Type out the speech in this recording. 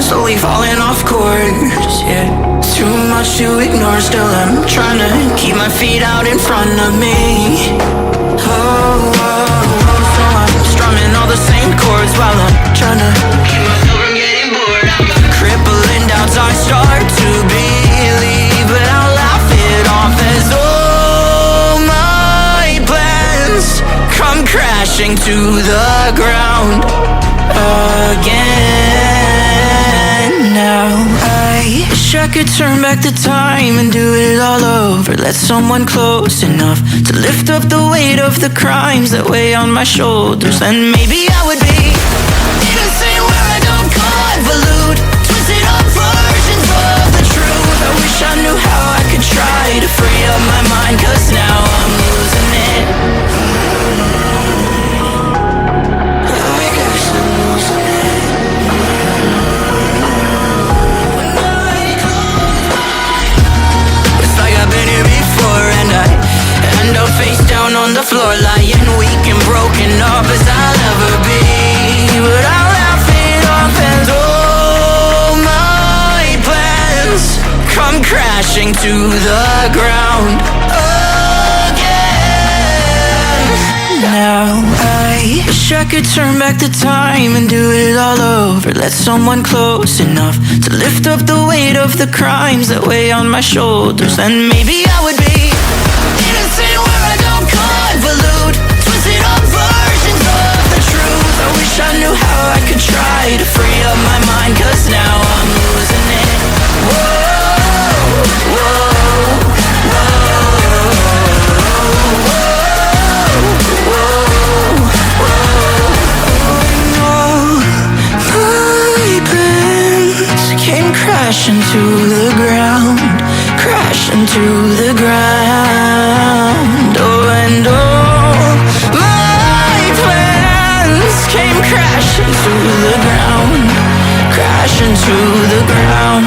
slowly falling off course, yeah. Too much to ignore, still I'm trying to keep my feet out in front of me. Oh, oh, oh, so I'm strumming all the same chords while I'm trying to keep myself from getting bored. I'm crippling doubts I start to believe, but I'll laugh it off as all my plans come crashing to the ground again. Now I wish I could turn back the time and do it all over. Let someone close enough to lift up the weight of the crimes that weigh on my shoulders. Then maybe I would be innocent where I don't convolute twisted up versions of the truth. I wish I knew how I could try to free up my mind, 'cause now I'm losing it. I guess I'm losing it. It's like I've been here before, and I end up face down on the floor, lying weak and broken up as I'll ever be. But I'll laugh it off as all my plans come crashing to the ground again. Now I wish I could turn back the time and do it all over. Let someone close enough to lift up the weight of the crimes that weigh on my shoulders. Then maybe I would be innocent where I don't convolute twisted up versions of the truth. I wish I knew how I could try to free up my mind, 'cause now I'm losing it. Whoa, whoa, crashing to the ground, crashing to the ground. Oh, and all my plans came crashing to the ground, crashing to the ground.